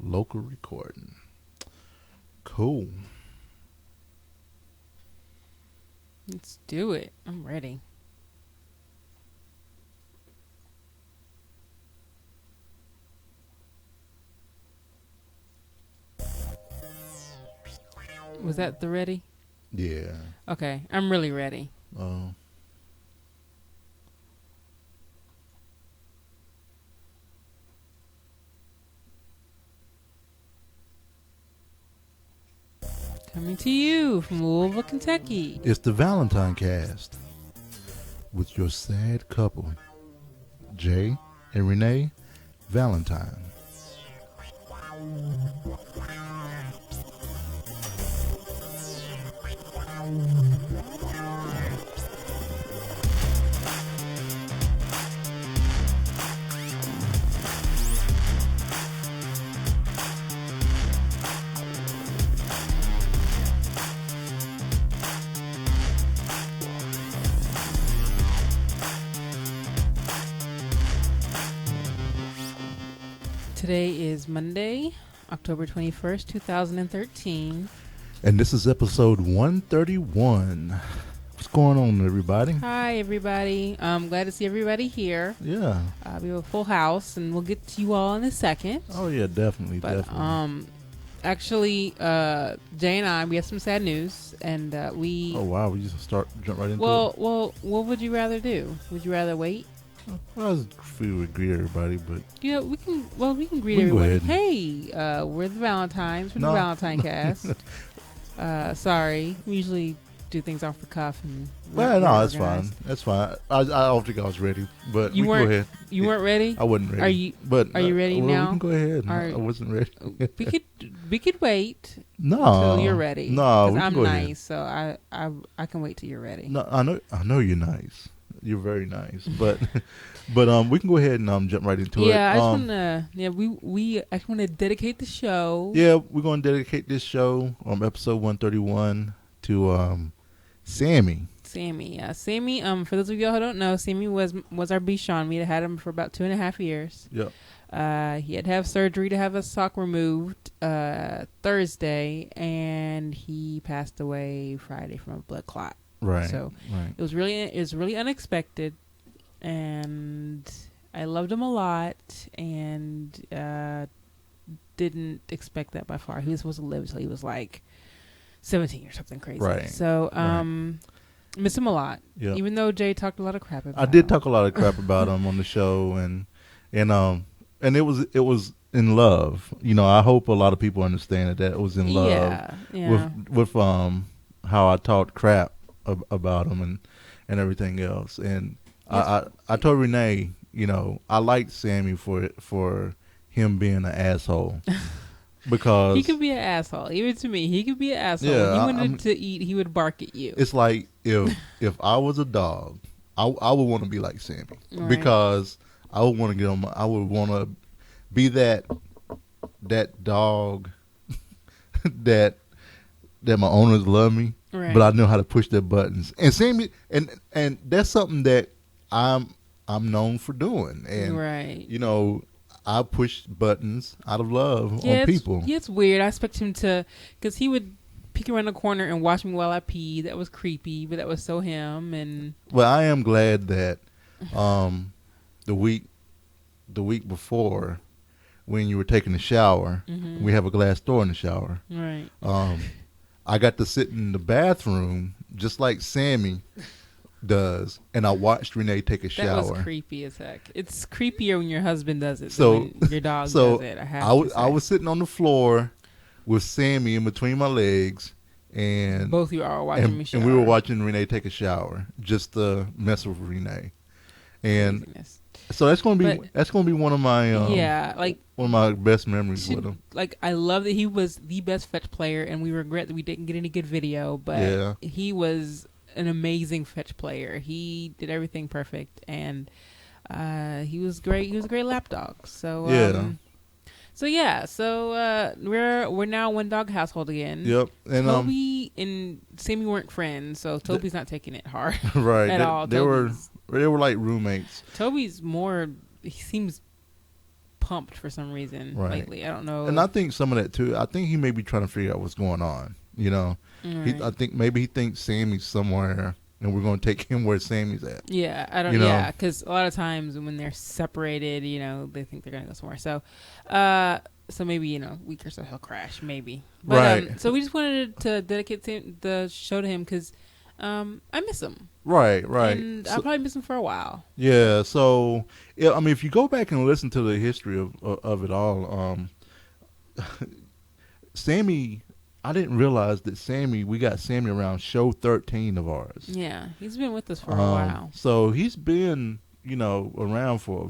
local recording. Cool. Let's do it. I'm ready. Was that the ready? Yeah. Okay, I'm really ready. Oh. Coming to you from Louisville, Kentucky. It's the ValentineCast with your sad couple, Jay and Renee Valentine. Today is Monday, October 21st, 2013. And this is episode 131. What's going on, everybody? Hi, everybody. I'm glad to see everybody here. Yeah. We have a full house, and we'll get to you all in a second. Oh, yeah, definitely, But, definitely. Actually, Jay and I, we have some sad news, and we... Oh, wow, we just jump right into it? Well, what would you rather do? Would you rather wait? Well, I was we would greet everybody, but... Yeah, we can greet We can go everyone. ahead. Hey, we're the Valentines from No. the ValentineCast. Sorry, we usually do things off the cuff. And Well, no, that's fine. That's fine. I don't think I was ready, but You we can go ahead. You weren't ready? I wasn't ready. Are you? But Are you ready well, now? We can go ahead. Are- I wasn't ready. we could wait No, until you're ready. No, 'Cause we can I'm go nice, ahead. so I can wait till you're ready. No, I know you're nice. You're very nice, but we can go ahead and jump right into it. Yeah, I just wanna. Yeah, we I just want to dedicate the show. Yeah, we're going to dedicate this show episode 131 to Sammie. Sammie. Sammie. For those of y'all who don't know, Sammie was our Bichon. We had him for about 2.5 years. Yep. He had to have surgery to have his sock removed Thursday, and he passed away Friday from a blood clot. Right. So right. it was really unexpected, and I loved him a lot, and didn't expect that by far. He was supposed to live until he was like 17 or something crazy. Right. So miss him a lot. Yeah. Even though Jay talked a lot of crap about I did him. talk a lot of crap about him on the show, and it was in love. You know, I hope a lot of people understand that it was in love. Yeah. With how I talked crap about him and everything else. And Yes. I told Renee, you know, I liked Sammie for him being an asshole. Because He could be an asshole. Even to me, he could be an asshole. Yeah, When he wanted to eat, he would bark at you. it's like if I was a dog, I would want to be like Sammie. Right. Because I would want to I would want to be that dog that my owners love me, Right. but I know how to push their buttons. And Sammie, and that's something that I'm known for doing. And Right. you know, I push buttons out of love on it's, people. Yeah, it's weird. I expect him to, because he would peek around the corner and watch me while I pee. That was creepy, but that was so him. And Well, I am glad that the week before, when you were taking a shower, Mhm. we have a glass door in the shower. right. I got to sit in the bathroom just like Sammie does, and I watched Renee take a shower. That was creepy as heck. It's creepier when your husband does it So- than when your dog so does it. I was sitting on the floor with Sammie in between my legs, and Both of you are watching me shower. and we were watching Renee take a shower just to mess with Renee. And Craziness. so that's gonna be But- one of my yeah, like one of my best memories with him. like I love that he was the best fetch player, and we regret that we didn't get any good video. But Yeah. he was an amazing fetch player. He did everything perfect, and he was great. He was a great lap dog. So Yeah. So we're now a one dog household again. Yep. And Toby and Sammie weren't friends, so Toby's not taking it hard right. at all. They were like roommates. Toby's more. He seems pumped for some reason Right. lately. I don't know. And I think some of that too. I think he may be trying to figure out what's going on. You know, Right. I think maybe he thinks Sammie's somewhere, and we're going to take him where Sammie's at. Yeah, I don't. You know? Yeah, because a lot of times when they're separated, they think they're gonna go somewhere. So maybe a week or so he'll crash, maybe. But, Right. So we just wanted to dedicate the show to him because I miss him. Right. And I'll probably miss him for a while. Yeah. So I mean, if you go back and listen to the history of it all, Sammie. I didn't realize that we got Sammie around show 13 of ours. Yeah, he's been with us for a while. So he's been, around for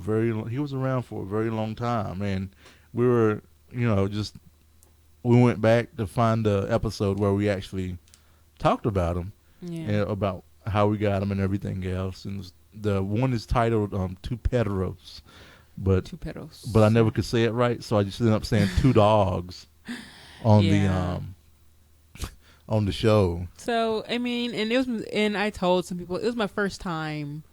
he was around for a very long time. And we were, we went back to find the episode where we actually talked about him. Yeah. And about how we got him and everything else. And the one is titled Two Peteros. Two pedos. But I never could say it right, so I just ended up saying Two Dogs on on the show. So I mean, and I told some people it was my first time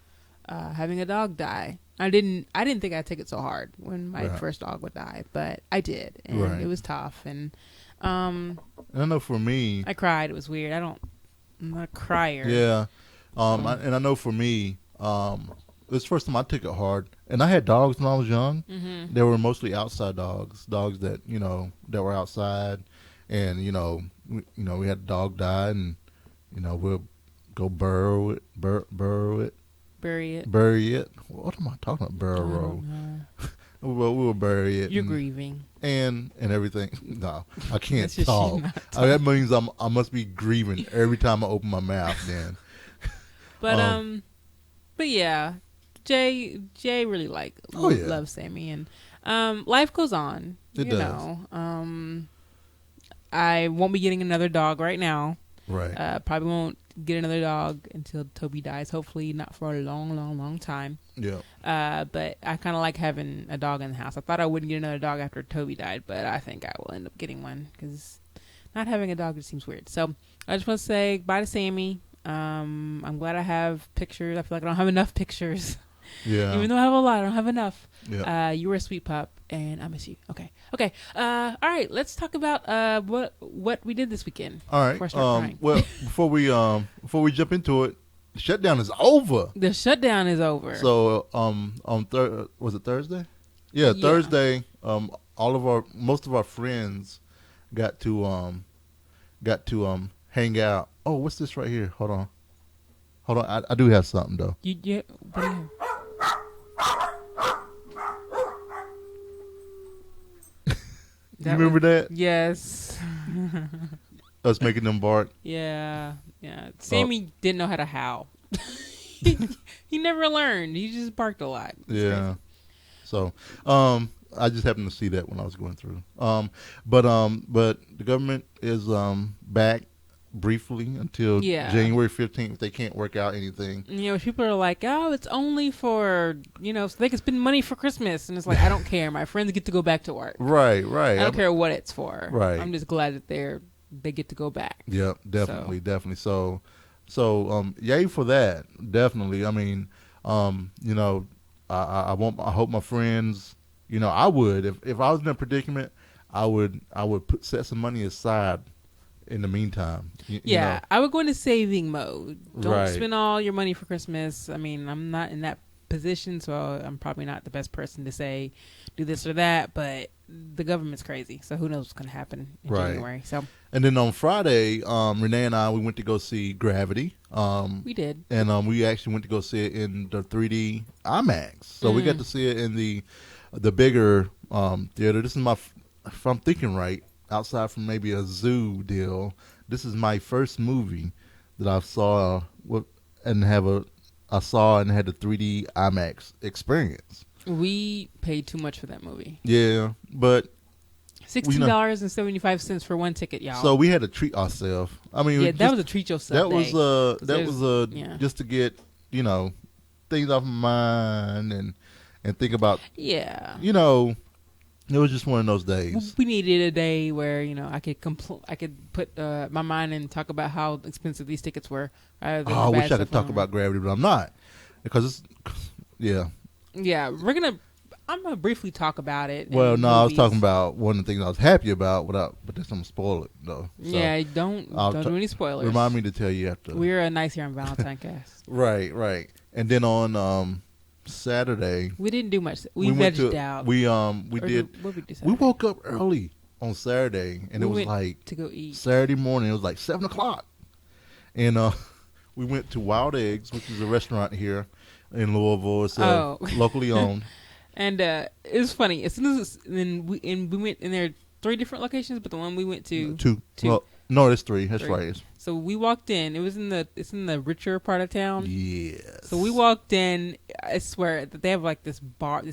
having a dog die. I didn't think I'd take it so hard when my first dog would die, but I did, and it was tough. And I know for me, I cried. It was weird. I'm not a crier. Yeah, and I know for me, it was the first time I took it hard. And I had dogs when I was young. Mm-hmm. They were mostly outside dogs that that were outside, and we had a dog die, and we'll go bury it. What am I talking about? Burrow. We'll bury it. You're grieving and everything. No, I can't That's just talk. you not That means I must be grieving every time I open my mouth. Then, but yeah, Jay really loves Sammie, and life goes on. It does. I won't be getting another dog right now. Right. Probably won't get another dog until Toby dies. Hopefully not for a long time. Yeah. But I kind of like having a dog in the house. I thought I wouldn't get another dog after Toby died, but I think I will end up getting one because not having a dog just seems weird. So I just want to say bye to Sammie. I'm glad I have pictures. I feel like I don't have enough pictures. Yeah. Even though I have a lot, I don't have enough. Yeah. You were a sweet pup, and I miss you. Okay. All right. Let's talk about what we did this weekend. All right. Before I start crying. Well, before we jump into it, Shutdown is over. The shutdown is over. So was it Thursday? Yeah, Thursday. Most of our friends got to hang out. Oh, what's this right here? Hold on. I do have something though. What do you have? You remember that? Yes. Us making them bark. Yeah. Sammie didn't know how to howl. He never learned. He just barked a lot. Yeah. So, I just happened to see that when I was going through. But the government is back briefly until January 15th. They can't work out anything. People are like, oh, it's only for, so they can spend money for Christmas. And it's like, I don't care. My friends get to go back to work. Right. I don't care what it's for. Right. I'm just glad that they get to go back. Yeah, definitely. So, yay for that. Definitely. I mean, I hope my friends, I would, if I was in a predicament, I would set some money aside in the meantime. I would go into saving mode. Don't spend all your money for Christmas. I mean, I'm not in that position, so I'm probably not the best person to say do this or that, but the government's crazy, so who knows what's going to happen in January. So, and then on Friday, Renee and I, we went to go see Gravity. We did. And we actually went to go see it in the 3D IMAX. So we got to see it in the bigger theater. This is if I'm thinking right, outside from maybe a zoo deal, this is my first movie that I saw and had the 3D IMAX experience. We paid too much for that movie. Yeah, but $16.75 for one ticket, y'all. So we had to treat ourselves. I mean, that was a treat yourself. That was just to get things off my mind and think about. Yeah. It was just one of those days. We needed a day where I could put my mind and talk about how expensive these tickets were. I wish I could talk about Gravity, but I'm not because it's. Yeah, we're gonna. I'm gonna briefly talk about it. Well, no, I was movies. talking about one of the things I was happy about, but that's gonna spoil it though. So Yeah, don't do any spoilers. Remind me to tell you after. We're nice here on ValentineCast. Right. And then on Saturday, we didn't do much. We vegged out. We What did. we do We Saturday? woke up early on Saturday, and We it was went like to go eat. Saturday morning. It was like 7:00, and we went to Wild Eggs, which is a restaurant here in Louisville. It's locally owned. And it was funny. As soon as we went in there 3 different locations, but the one we went to Two. Well, no, it's 3. That's 3. right. So we walked in. It's in the richer part of town. Yes. So we walked in. I swear that they have like this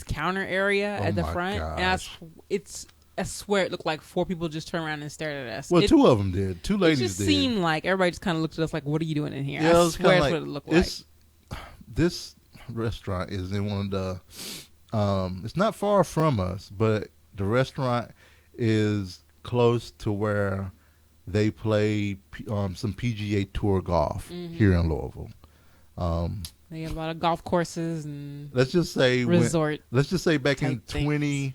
counter area at the front, gosh. and I swear it looked like 4 people just turned around and stared at us. Well, 2 of them did. 2 ladies It just did. seemed like everybody just kind of looked at us like, "What are you doing in here?" Yeah, I swear that's what it looked like. This restaurant is in one of the. It's not far from us, but the restaurant is close to where they play some PGA Tour golf here in Louisville. They have a lot of golf courses and Let's just say resort. let's just say back in things.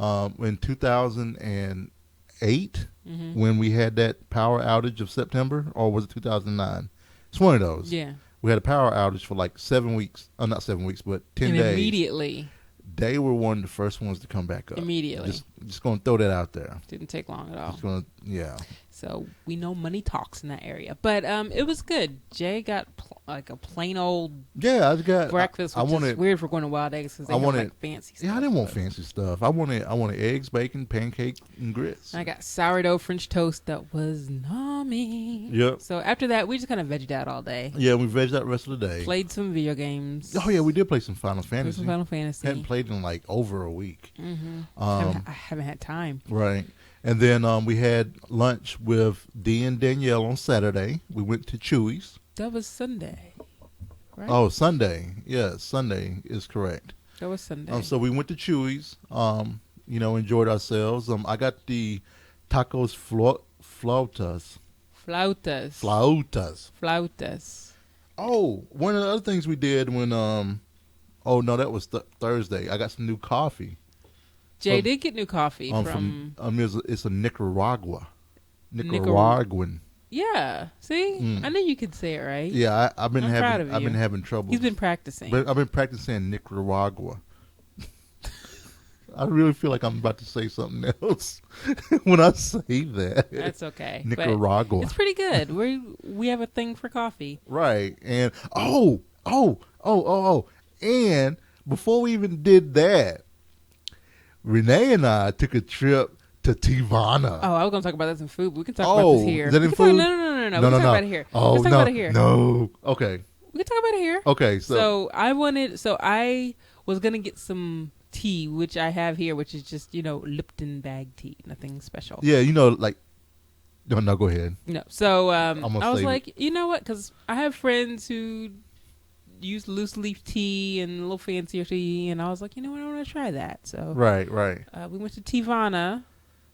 in 2008 when we had that power outage of September, or was it 2009? It's one of those. Yeah. We had a power outage for like 7 weeks. Not 7 weeks, but 10 and days. Immediately. They were one of the first ones to come back up. Immediately. Just going to throw that out there. Didn't take long at all. Yeah. So we know money talks in that area. But it was good. Jay got like a plain old Yeah, I got breakfast, which is weird for going to Wild Eggs because they have like fancy stuff. Yeah, I didn't want fancy stuff. I wanted eggs, bacon, pancake, and grits. I got sourdough French toast that was yummy. Yep. So after that, we just kind of vegged out all day. Yeah, we vegged out the rest of the day. Played some video games. Oh, yeah, we did play some Final Fantasy. Hadn't played in like over a week. I haven't had time. Right. And then we had lunch with Dee and Danielle on Saturday. We went to Chewy's. That was Sunday, right? Oh, Sunday. Yeah, Sunday is correct. That was Sunday. So we went to Chewy's, enjoyed ourselves. I got the tacos flautas. Flautas. Oh, one of the other things we did when, that was Thursday. I got some new coffee. Jay did get new coffee from it's a Nicaraguan. Yeah, see, I knew you could say it right. Yeah, I've been having trouble. He's been practicing. But I've been practicing Nicaragua. I really feel like I'm about to say something else when I say that. That's okay. Nicaragua. But it's pretty good. We have a thing for coffee. Right. And and before we even did that, Renee and I took a trip to Tivana. Oh, I was going to talk about that in food, but we can talk about this here. Is that in food? No. We can talk about it here. Oh, Let's talk about it here. No. Okay. We can talk about it here. Okay. So I was going to get some tea, which I have here, which is just, Lipton bag tea. Nothing special. Yeah, like... No, go ahead. No. So I was like, you know what? Because I have friends who use loose leaf tea and a little fancier tea, and I was like, you know what, I want to try that. So right. We went to Tivana.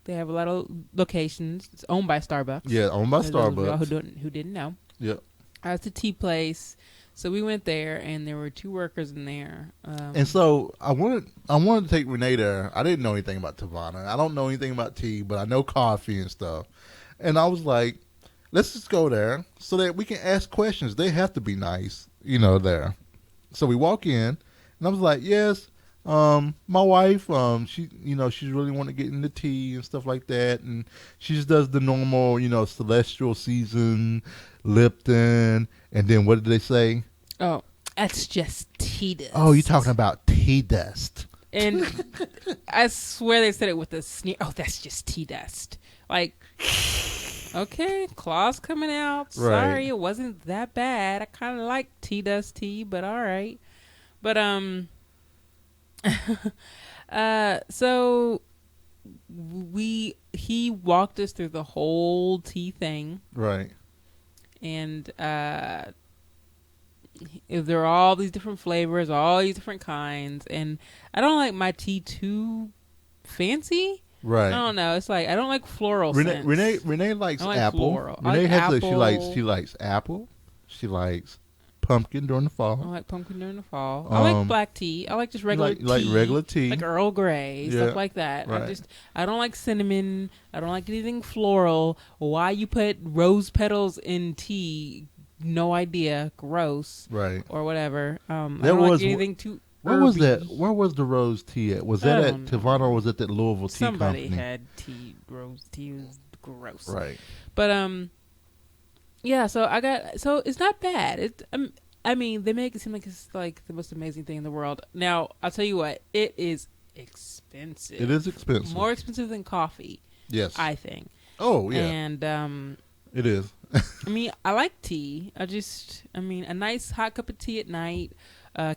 They have a lot of locations. It's owned by Starbucks. Yeah, owned by Starbucks. Who didn't know? Yep. It's a tea place. So we went there, and there were 2 workers in there. And so I wanted to take Renee there. I didn't know anything about Tivana. I don't know anything about tea, but I know coffee and stuff. And I was like, let's just go there so that we can ask questions. They have to be nice, there. So we walk in, and I was like, yes, my wife, she, she's really want to get into tea and stuff like that. And she just does the normal, Celestial Season, Lipton. And then what did they say? Oh, that's just tea dust. Oh, you're talking about tea dust. And I swear they said it with a sneer. Oh, that's just tea dust. Like, okay, claws coming out. Sorry, it wasn't that bad. I kind of like tea dust tea, but all right. But so he walked us through the whole tea thing. Right. And there are all these different flavors, all these different kinds, and I don't like my tea too fancy. Right. I don't know. It's like I don't like floral scents. Renee likes apple. Floral. Renee she likes apple. She likes pumpkin during the I fall. like pumpkin during the fall. I like black tea. I like just regular tea. Like regular tea. Like Earl Grey, stuff like that. Right. I don't like cinnamon. I don't like anything floral. Why you put rose petals in tea? No idea. Gross. Right. Or whatever. I don't was like anything too Where herby. was that? Where was the rose tea at? Was that at Tavana or was it that Louisville tea Somebody company? had tea. Rose tea was gross. Right. But yeah. So it's not bad. I mean, they make it seem like it's like the most amazing thing in the world. Now, I'll tell you what, it is expensive. It is expensive. More expensive than coffee. Yes. I think. Oh, yeah. And it is. I mean, I like tea. I mean, a nice hot cup of tea at night.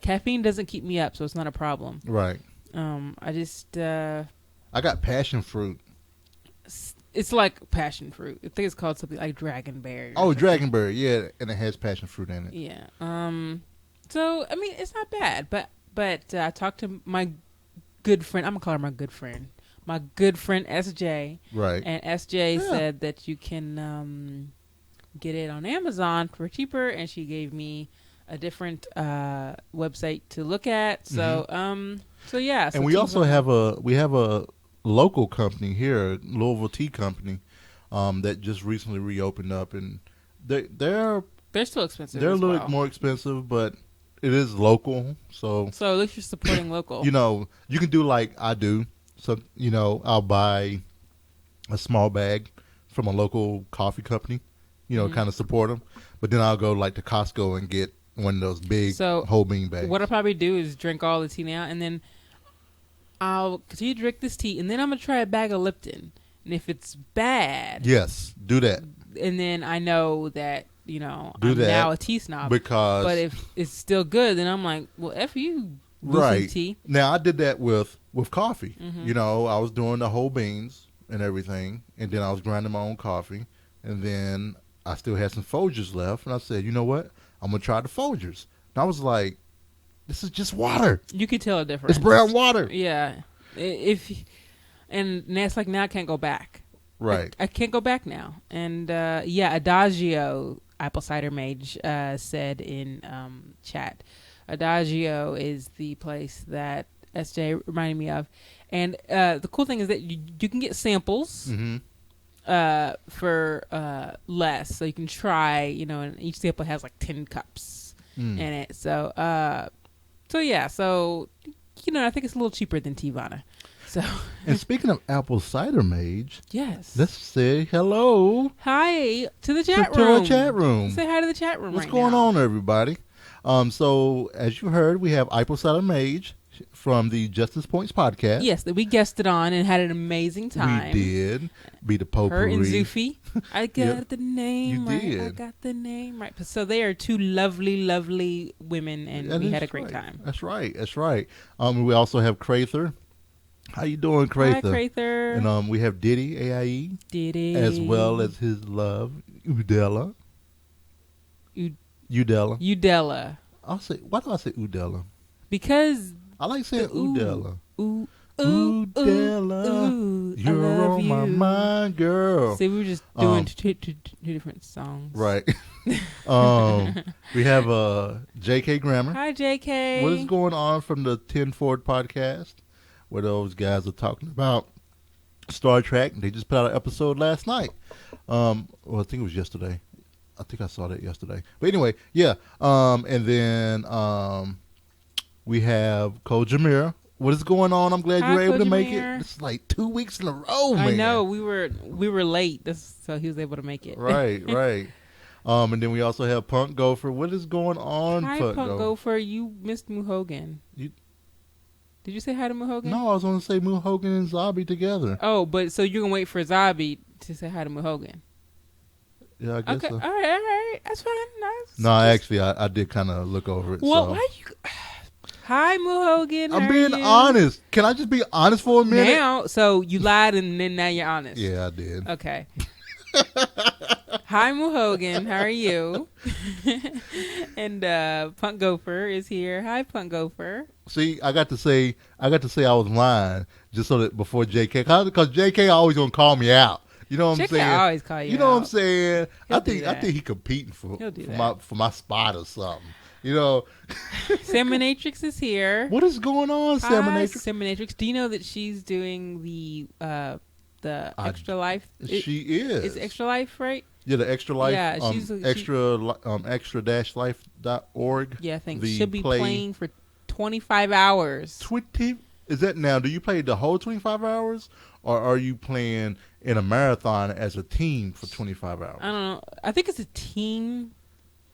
Caffeine doesn't keep me up, so it's not a problem. Right. I got passion fruit. It's like passion fruit. I think it's called something like dragonberry. Oh, dragonberry, yeah, and it has passion fruit in it. Yeah. So I mean, it's not bad, but I talked to my good friend. I'm gonna call her my good friend. My good friend SJ. Right. And SJ said that you can get it on Amazon for cheaper, and she gave me a different website to look at. So so yeah. So and we also have a local company here, Louisville Tea Company, that just recently reopened up, and they're still expensive. They're a little more expensive, but it is local. So at least you're supporting local. You know, you can do like I do. So I'll buy a small bag from a local coffee company. Kind of support them. But then I'll go like to Costco and get one of those big whole bean bags. What I'll probably do is drink all the tea now, and then I'll continue to drink this tea, and then I'm going to try a bag of Lipton. And if it's bad... Yes, do that. And then I know that, I'm that now a tea snob. But if it's still good, then I'm like, well, F you, right. tea. Now, I did that with coffee. I was doing the whole beans and everything, and then I was grinding my own coffee, and then I still had some Folgers left, and I said, you know what? I'm going to try the Folgers. And I was like, this is just water. You could tell a difference. It's brown water. Yeah. And that's like now I can't go back. Right. I can't go back now. And Adagio, Apple Cider Mage, said in chat, Adagio is the place that SJ reminded me of. And the cool thing is that you can get samples for less. So you can try, and each sample has like 10 cups in it. So, yeah. So, I think it's a little cheaper than Tivana. So. And speaking of Apple Cider Mage, yes, let's say hello. Hi to the chat room. To our chat room. Let's say hi to the chat room. What's going on, everybody? So as you heard, we have Apple Cider Mage from the Justice Points podcast. Yes, that we guested on and had an amazing time. We did. Be the potpourri. Her and Zufi. I got the name right. Did. I got the name right. So they are two lovely, lovely women, and we had a great time. That's right. That's right. We also have Crather. How you doing, Crather? Hi, Crather. And we have Diddy, AIE. Diddy. As well as his love, Udella. Udella. Udella. Why do I say Udella? Because I like saying Udella. Udella. You're on my mind, girl. See, we were just doing two different songs. Right. We have JK Grammar. Hi, JK. What is going on from the 10 Forward podcast, where those guys are talking about Star Trek? They just put out an episode last night. Well, I think it was yesterday. I think I saw that yesterday. But anyway, yeah. And then we have Cole Jamira. What is going on? I'm glad you were able to make it. It's like 2 weeks in a row, man. I know. We were late, so he was able to make it. Right, right. And then we also have Punk Gopher. What is going on, Hi, Punk Gopher? You missed Muhogan. Did you say hi to Muhogan? No, I was going to say Muhogan and Zabi together. Oh, but so you're going to wait for Zabi to say hi to Muhogan? Yeah, I guess so. All right. That's fine. No, actually, I did kind of look over it. Well, why you... Hi, Muhogan. I'm being honest. Can I just be honest for a minute? Now, so you lied and then now you're honest. Yeah, I did. Okay. Hi, Muhogan. How are you? And Punk Gopher is here. Hi, Punk Gopher. See, I got to say I was lying just so that before JK, because JK always gonna call me out. You know what I'm saying? Always call you. You know what I'm saying? I think he competing for my spot or something. You know, Sammie is here. what is going on, Hi, Sammie? Sammie. Do you know that she's doing the Extra Life? She is. It's Extra Life, right? Yeah, the Extra Life. Yeah, extra-life.org. Yeah, I think the she'll be playing for 25 hours. 20? Is that now? Do you play the whole 25 hours, or are you playing in a marathon as a team for 25 hours? I don't know. I think it's a team.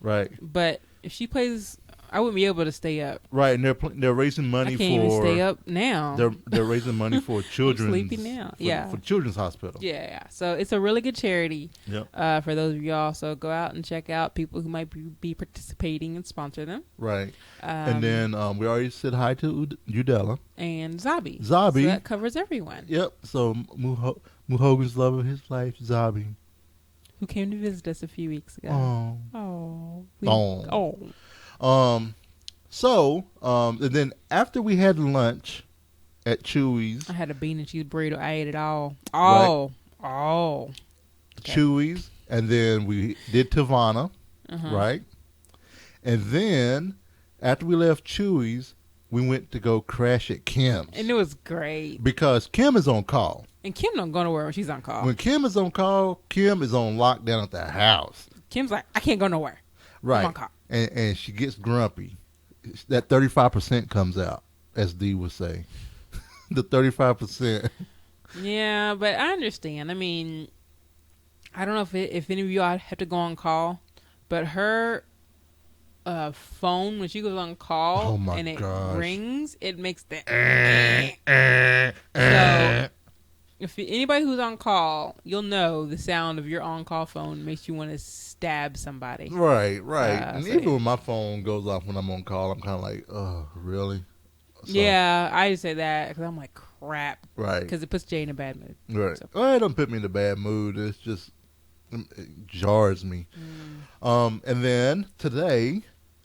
Right. But if she plays, I wouldn't be able to stay up. Right, and they're raising money I can't even stay up now. They're raising money for children. Sleepy now. For Children's Hospital. Yeah. So it's a really good charity. Yep. For those of y'all, so go out and check out people who might be participating and sponsor them. Right. And then we already said hi to Udella and Zabi. So that covers everyone. Yep. So Muhogan's love of his life, Zabi, who came to visit us a few weeks ago. And then after we had lunch at Chewy's, I had a bean and cheese burrito. I ate it all. Okay. Chewy's, and then we did Tivana, right? And then after we left Chewy's, we went to go crash at Kim's. And it was great. Because Kim is on call. And Kim don't go nowhere when she's on call. When Kim is on call, Kim is on lockdown at the house. Kim's like, I can't go nowhere. Right. I'm on call. And she gets grumpy. That 35% comes out, as Dee would say. The 35%. Yeah, but I understand. I mean, I don't know if any of y'all have to go on call, but her phone, when she goes on call and it rings, it makes that. So if anybody who's on call, you'll know the sound of your on-call phone makes you want to stab somebody. Right. And even when my phone goes off when I'm on call, I'm kind of like, oh, really? So, yeah, I just say that because I'm like, crap. Right. Because it puts Jay in a bad mood. Right. So. Well, it don't put me in a bad mood. It's just, it jars me. And then today,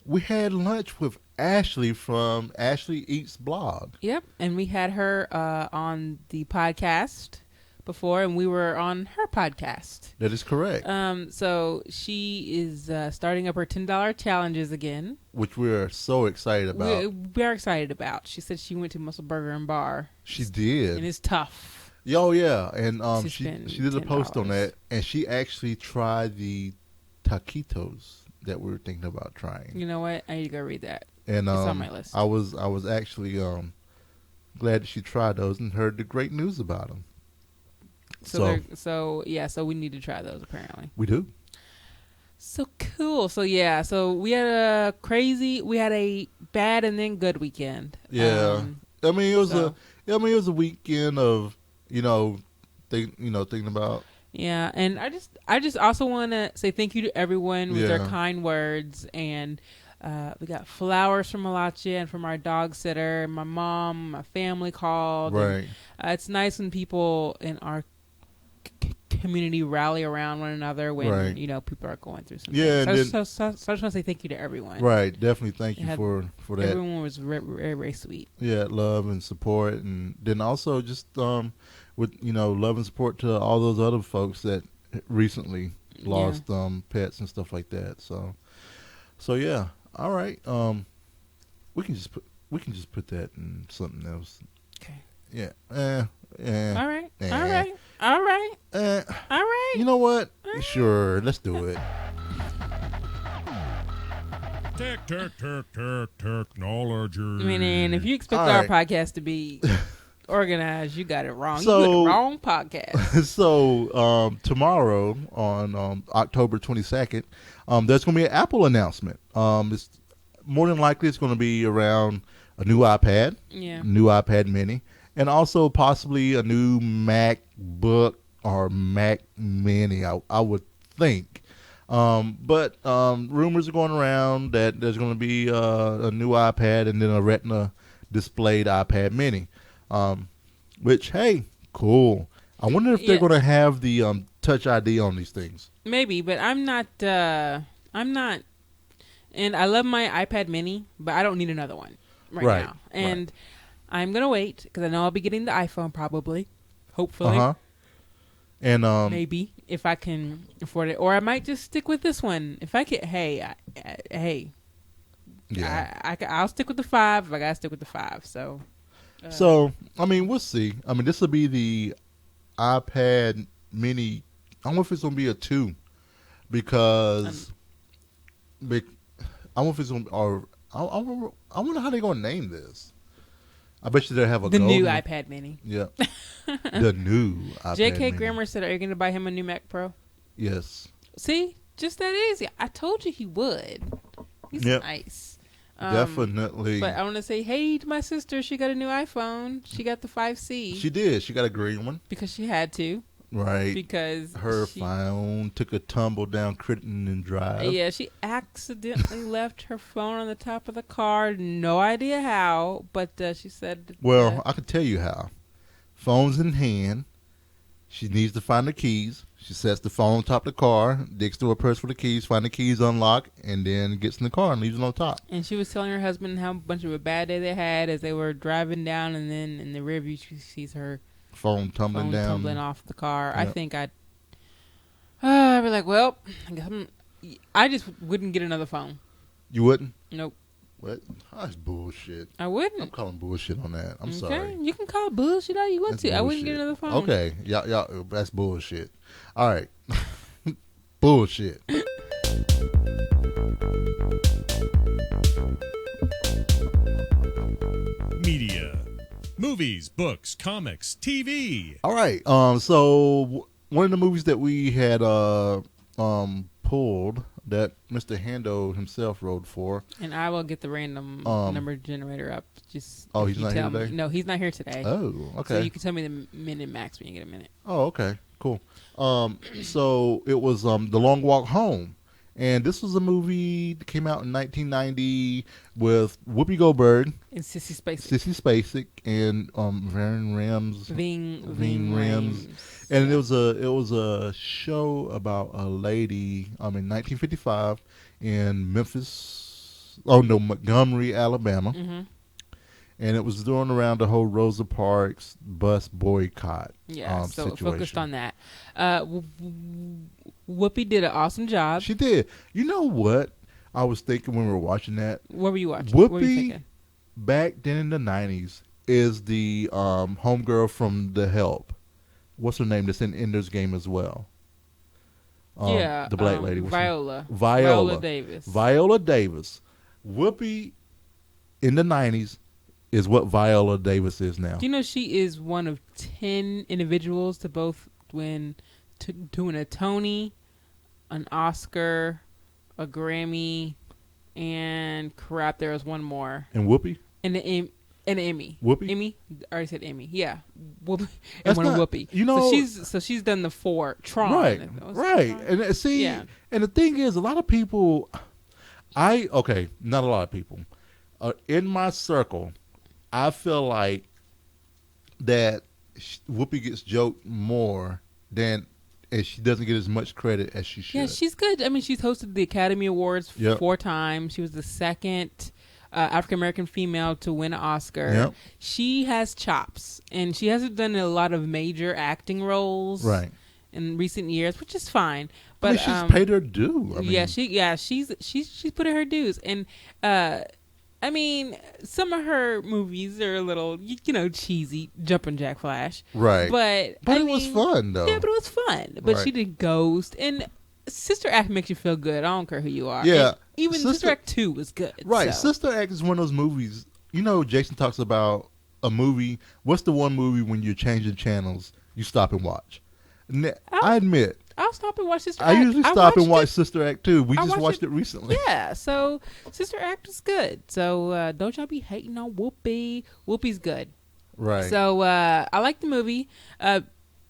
we had lunch with Ashlee from Ashlee Eats blog. Yep, and we had her on the podcast before, and we were on her podcast. That is correct. So she is starting up her $10 challenges again, which we're so excited about. We're excited about. She said she went to Muscle Burger and Bar. She did, and it's tough. Oh yeah, and she did a post on that, and she actually tried the taquitos that we were thinking about trying. You know what? I need to go read that. And it's on my list. I was actually glad that she tried those and heard the great news about them. So we need to try those apparently. We do. So cool. So we had a bad and then good weekend. Yeah. It was a weekend of, thinking about. Yeah, and I just also want to say thank you to everyone with their kind words, and we got flowers from Malachi and from our dog sitter. My mom, my family called. Right. And, it's nice when people in our community rally around one another when people are going through something. Yeah, so I just want to say thank you to everyone. Right, definitely thank you for that. Everyone was very, very sweet. Yeah, love and support, and then also just with love and support to all those other folks that recently lost pets and stuff like that. So yeah, all right. We can just put that in something else. Okay. Yeah. All right. All right. You know what? Sure, let's do it. Technology. I mean, and if you expect our podcast to be organized, you got it wrong. You got the wrong podcast. So tomorrow on October 22nd, there's going to be an Apple announcement. It's more than likely it's going to be around a new iPad, new iPad Mini, and also possibly a new MacBook or Mac Mini. I would think. But rumors are going around that there's going to be a new iPad and then a Retina displayed iPad Mini. Which, hey, cool. I wonder if they're going to have the Touch ID on these things. Maybe, but I'm not, and I love my iPad Mini, but I don't need another one right now. And I'm going to wait, because I know I'll be getting the iPhone probably, hopefully. And maybe, if I can afford it. Or I might just stick with this one. If I can, hey, Yeah. I'll stick with the 5 if I gotta stick with the 5. So. So I mean, we'll see. I mean, this will be the iPad Mini. I don't know if it's gonna be a 2 because I don't know if it's gonna or I wonder how they're gonna name this. I bet you they'll have the new iPad Mini. Yeah, the new iPad J.K. Mini. Grammer said, "Are you going to buy him a new Mac Pro?" Yes. See, just that easy. I told you he would. He's nice. Definitely. But I want to say, hey to my sister. She got a new iPhone. She got the 5C. She did. She got a green one because she had to. Right. Because her phone took a tumble down Crittenden Drive. Yeah, she accidentally left her phone on the top of the car. No idea how, but she said... Well, I can tell you how. Phone's in hand. She needs to find the keys. She sets the phone on top of the car, digs through her purse for the keys, find the keys unlocked, and then gets in the car and leaves it on top. And she was telling her husband how much of a bad day they had as they were driving down, and then in the rear view she sees her phone tumbling off the car. Yep. I think I'd be like, well, I just wouldn't get another phone. You wouldn't? Nope. What? That's bullshit. I wouldn't. I'm calling bullshit on that. I'm sorry. You can call bullshit all you want to. Bullshit. I wouldn't get another phone. Okay. Y'all, that's bullshit. All right. Bullshit. Media. Movies, books, comics, TV. All right. So one of the movies that we had pulled that Mr. Hando himself wrote for. And I will get the random number generator up. Just he's not here today? No, he's not here today. Oh, okay. So you can tell me the minute max when you get a minute. Oh, okay. Cool. So it was The Long Walk Home. And this was a movie that came out in 1990 with Whoopi Goldberg and Sissy Spacek and Ving Rhames. And it was a show about a lady in 1955 in Montgomery, Alabama. Mm-hmm. And it was doing around the whole Rosa Parks bus boycott. Yeah, so situation. It focused on that. Whoopi did an awesome job. She did. You know what I was thinking when we were watching that? What were you watching? Whoopi, what were you thinking? Back then in the 90s, is the homegirl from The Help. What's her name that's in Ender's Game as well? The black lady. Viola Davis. Viola Davis. Whoopi in the 90s is what Viola Davis is now. Do you know she is one of 10 individuals to both win a Tony, an Oscar, a Grammy, and crap, there was one more. And Whoopi? And an Emmy. Whoopi? Emmy? I already said Emmy. Yeah. Whoopi. And one Whoopi. You know, so she's done the 4. Tron. Right. Right. Tron. And see, yeah. And the thing is, a lot of people, not a lot of people, in my circle, I feel like that Whoopi gets joked more than, and she doesn't get as much credit as she should. Yeah, she's good. I mean, she's hosted the Academy Awards 4 times. She was the second African-American female to win an Oscar. Yep. She has chops, and she hasn't done a lot of major acting roles in recent years, which is fine. But she's paid her due. She's put in her dues. And I mean, some of her movies are a little, cheesy, Jumpin' Jack Flash. Right. But it was fun, though. Yeah, but it was fun. But she did Ghost. And Sister Act makes you feel good. I don't care who you are. Yeah. And even Sister Act 2 was good. Right. So. Sister Act is one of those movies. Jason talks about a movie. What's the one movie when you're changing channels, you stop and watch? I admit. I'll stop and watch Sister Act. I usually stop and watch Sister Act too. We just watched it recently. Yeah, so Sister Act is good. So don't y'all be hating on Whoopi. Whoopi's good. Right. So I like the movie.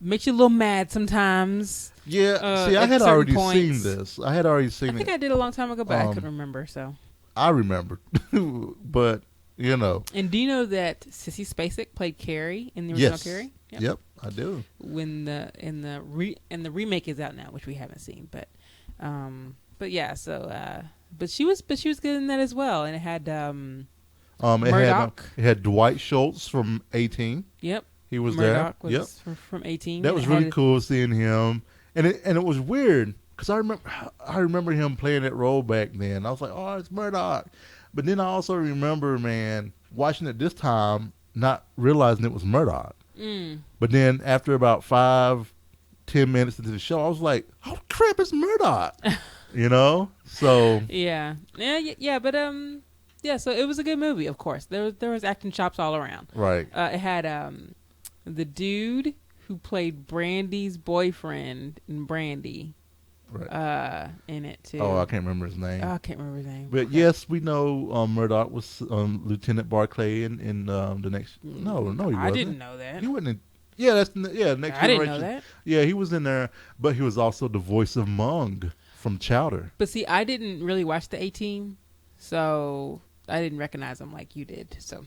Makes you a little mad sometimes. Yeah. See, I had already seen this. I had already seen it. I think I did a long time ago, but I couldn't remember. So I remember, but And do you know that Sissy Spacek played Carrie in the original Carrie? Yep, I do. When the remake is out now, which we haven't seen, but yeah. So but she was good in that as well, and it had Murdoch. It had Dwight Schultz from 18. Yep, he was Murdoch there. Was from 18. That was really cool seeing him, and it was weird because I remember him playing that role back then. I was like, oh, it's Murdoch. But then I also remember, man, watching it this time, not realizing it was Murdoch. But then after about 5-10 minutes into the show, I was like, "Oh crap, it's Murdoch!" You know. So yeah. But yeah. So it was a good movie. Of course, there was acting chops all around. right. It had the dude who played Brandy's boyfriend in Brandy. Right. In it too. Oh, I can't remember his name. I can't remember his name. But yes, we know Murdoch was Lieutenant Barclay in the next. No, he wasn't. I didn't know that. He wasn't. Yeah, that's next. I didn't know that. Yeah, he was in there, but he was also the voice of Mung from Chowder. But see, I didn't really watch the A-Team, so I didn't recognize him like you did. So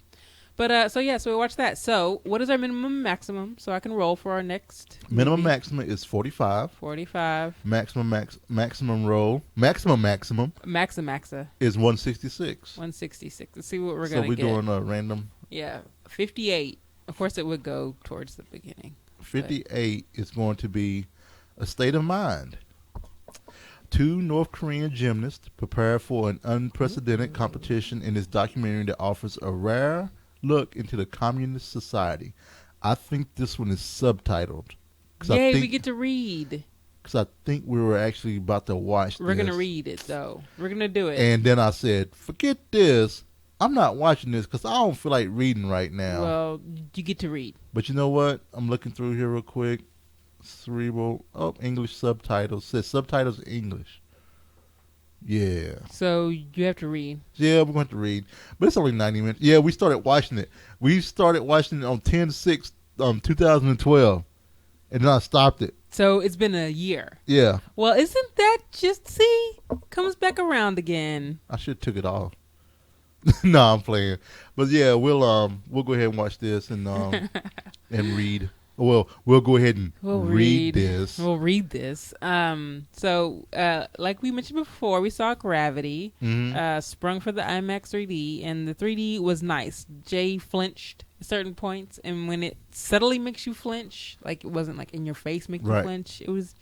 we watched that. So what is our minimum and maximum? So I can roll for our next Minimum movie. maximum is 45. 45. Maximum roll. Maximum Maxa. is 166. 166. Let's see what we're So gonna we're get. doing a random. Yeah, 58. Of course, it would go towards the beginning. 58 is going to be A State of Mind. 2 North Korean gymnasts prepare for an unprecedented competition in this documentary that offers a rare look into the communist society. I think this one is subtitled. Yay, we get to read. Because I think we were actually about to watch We're this. going to read it, though. We're going to do it. And then I said, forget this. I'm not watching this because I don't feel like reading right now. Well, you get to read. But you know what? I'm looking through here real quick. Cerebral. Oh, English subtitles. Says subtitles English. Yeah. So you have to read. Yeah, we're going to read. But it's only 90 minutes. Yeah, we started watching it. We started watching it on 10/6, 2012. And then I stopped it. So it's been a year. Yeah. Well, isn't that just, see, comes back around again. I should have took it off. No, I'm playing. But yeah, we'll go ahead and watch this and read. Well, we'll go ahead and read this. We'll read this. So, like we mentioned before, we saw Gravity, sprung for the IMAX 3D, and the 3D was nice. Jay flinched at certain points, and when it subtly makes you flinch, like it wasn't like in your face make you flinch, it was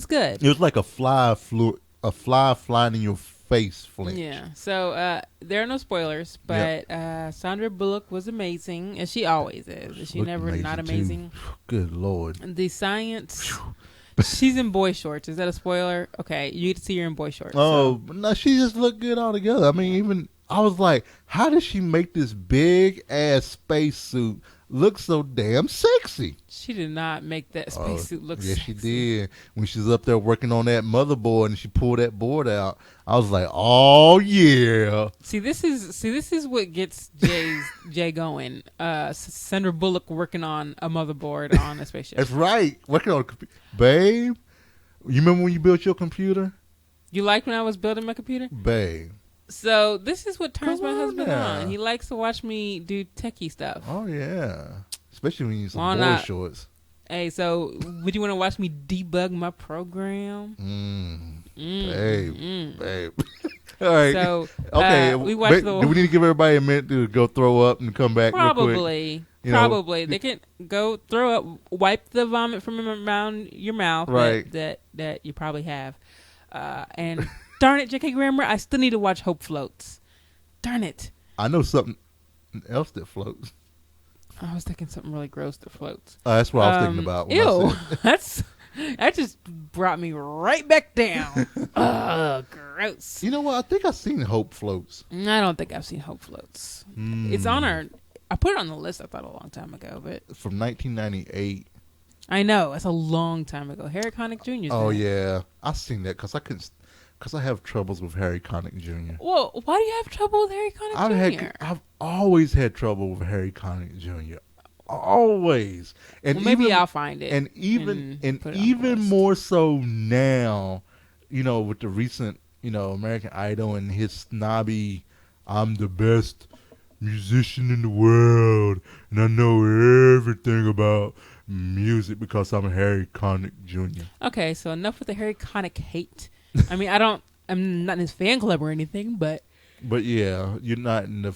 good. It was like a fly flying in your face flinch. Yeah. So there are no spoilers, but Sandra Bullock was amazing, as she always is. Is she never not amazing? Too. Good Lord. The science. She's in boy shorts. Is that a spoiler? Okay, you get to see her in boy shorts. Oh, no, she just looked good altogether. I mean, even I was like, how did she make this big ass spacesuit look so damn sexy? She did not make that spacesuit look yes, sexy. she did. When she was up there working on that motherboard and she pulled that board out, I was like, oh yeah. See, this is what gets Jay going. Sandra Bullock working on a motherboard on a spaceship. That's right. Working on a computer. Babe, you remember when you built your computer? You liked when I was building my computer? Babe. So this is what turns Come my husband now. on. He likes to watch me do techie stuff. Oh yeah. Especially when you use Why some boy not? shorts. Hey, so would you want to watch me debug my program? Babe. All right. So okay. we watched Do we need to give everybody a minute to go throw up and come back real quick? probably. You know, They can go throw up, wipe the vomit from around your mouth Right. that you probably have. And darn it, J.K. Grammer, I still need to watch Hope Floats. Darn it. I know something else that floats. I was thinking something really gross that floats. That's what I was thinking about. When I Ew. said- That just brought me right back down. Ugh, gross. You know what? I think I've seen Hope Floats. I don't think I've seen Hope Floats. It's on I put it on the list, I thought, a long time ago, but From 1998. I know, it's a long time ago. Harry Connick Jr.'s Oh, in it. yeah. I've seen that because I have troubles with Harry Connick Jr. Well, why do you have trouble with Harry Connick Jr.? I've always had trouble with Harry Connick Jr. Always. And Well, maybe even, I'll find it. And even put it on the even list. more so now, with the recent, American Idol and his snobby, I'm the best musician in the world and I know everything about music because I'm Harry Connick Jr. Okay, so enough with the Harry Connick hate. I mean, I'm not in his fan club or anything, but yeah, you're not in the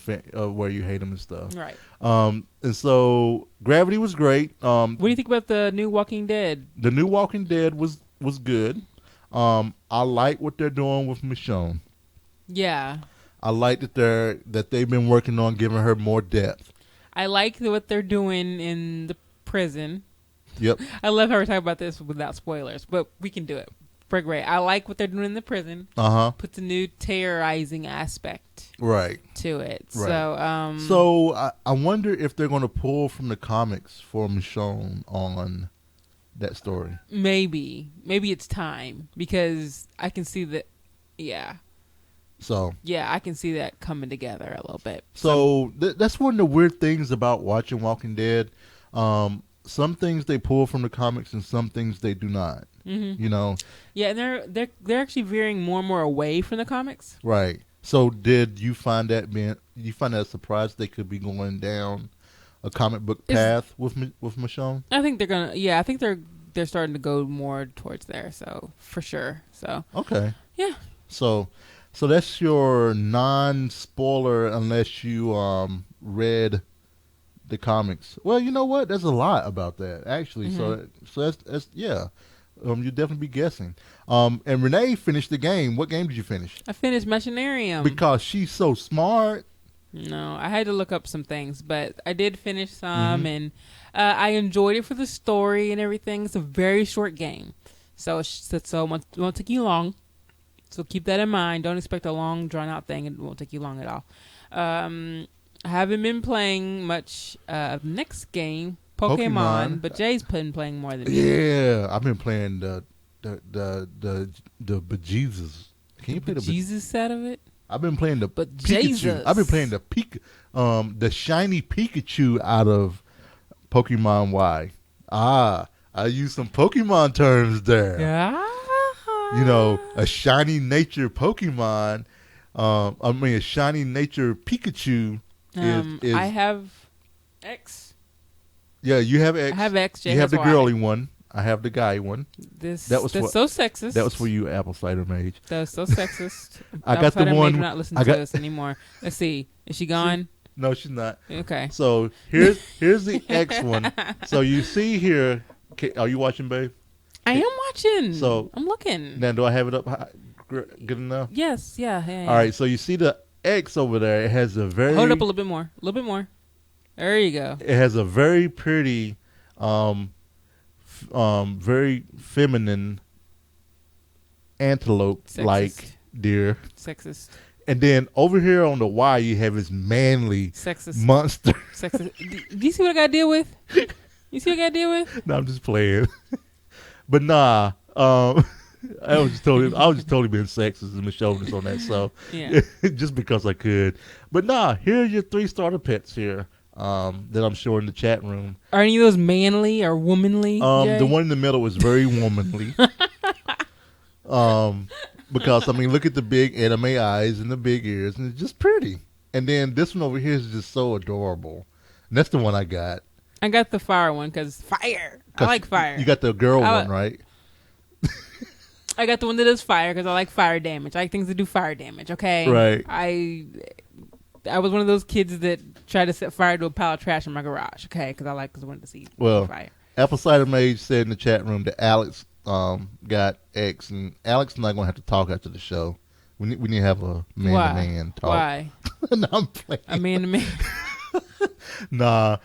where you hate him and stuff. right. And so Gravity was great. What do you think about the new Walking Dead? The new Walking Dead was good. I like what they're doing with Michonne. Yeah. I like that they've been working on giving her more depth. I like what they're doing in the prison. Yep. I love how we're talking about this without spoilers, but we can do it. Great. I like what they're doing in the prison. Puts a new terrorizing aspect to it. Right. So I wonder if they're going to pull from the comics for Michonne on that story. Maybe it's time, because I can see that. Yeah. So yeah, I can see that coming together a little bit. So that's one of the weird things about watching Walking Dead. Some things they pull from the comics, and some things they do not. Mm-hmm. You know. Yeah, and they're actually veering more and more away from the comics. Right. So did you find that a surprise they could be going down a comic book path with Michonne? I think they're gonna. Yeah, I think they're starting to go more towards there. So for sure. So okay. Yeah. So that's your non-spoiler unless you read the comics. Well, you know what? There's a lot about that actually. Mm-hmm. So that's yeah. You'll definitely be guessing. And Renee finished the game. What game did you finish? I finished Machinarium. Because she's so smart. No, I had to look up some things, but I did finish some, and I enjoyed it for the story and everything. It's a very short game, so it won't take you long. So keep that in mind. Don't expect a long, drawn-out thing. It won't take you long at all. I haven't been playing much of the next game, Pokemon, but Jay's been playing more than me. Yeah, I've been playing the bejesus. Can you play the Jesus out of it? I've been playing the But Pikachu. Jesus. I've been playing the shiny Pikachu out of Pokemon Y. I used some Pokemon terms there. Yeah. You know, a shiny nature Pokemon. A shiny nature Pikachu is. I have X. Yeah, you have X. I have X. Jay you have has the Y. girly one. I have the guy one. That's so sexist. That was for you, Apple Cider Mage. That was so sexist. I got the one. Mage not listen to us anymore. Let's see. Is she gone? No, she's not. Okay. So here's the X one. So you see here. Are you watching, babe? I am watching. So I'm looking. Now, do I have it up high, good enough? Yes. Yeah. All right. So you see the X over there. It has a very. Hold up a little bit more. A little bit more. There you go. It has a very pretty, very feminine antelope-like deer. Sexist. And then over here on the Y, you have this manly sexist monster. Sexist. Do you see what I got to deal with? You see what I got to deal with? No, I'm just playing. But nah, I was just totally being sexist and showing this on that. So yeah, just because I could. But nah, here are your 3 starter pets here. That I'm showing in the chat room. Are any of those manly or womanly? Jay? The one in the middle is very womanly. Because look at the big anime eyes and the big ears, and it's just pretty. And then this one over here is just so adorable. And that's the one I got. I got the fire one because fire. I like fire. You got the girl one, right? I got the one that does fire because I like fire damage. I like things that do fire damage. Okay, right. I was one of those kids that tried to set fire to a pile of trash in my garage. Okay, because I wanted to see fire. Apple Cider Mage said in the chat room that Alex got X, and Alex is not going to have to talk after the show. We need to have a man-to-man talk. Why? No, I'm playing. A man-to-man. Nah.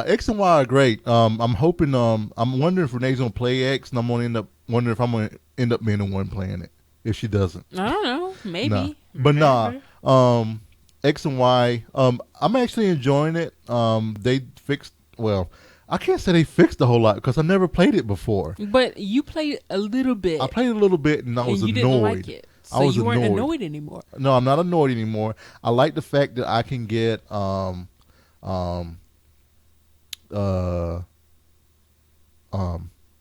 X and Y are great. I'm hoping. I'm wondering if Renee's gonna play X, and I'm gonna wondering if I'm gonna end up being the one playing it. If she doesn't, I don't know. Maybe. Nah. But nah. X and Y. I'm actually enjoying it. They fixed. Well, I can't say they fixed a whole lot because I never played it before. But you played a little bit. I played a little bit, and I was annoyed. Didn't like it. So I was you weren't annoyed. annoyed anymore. No, I'm not annoyed anymore. I like the fact that I can get what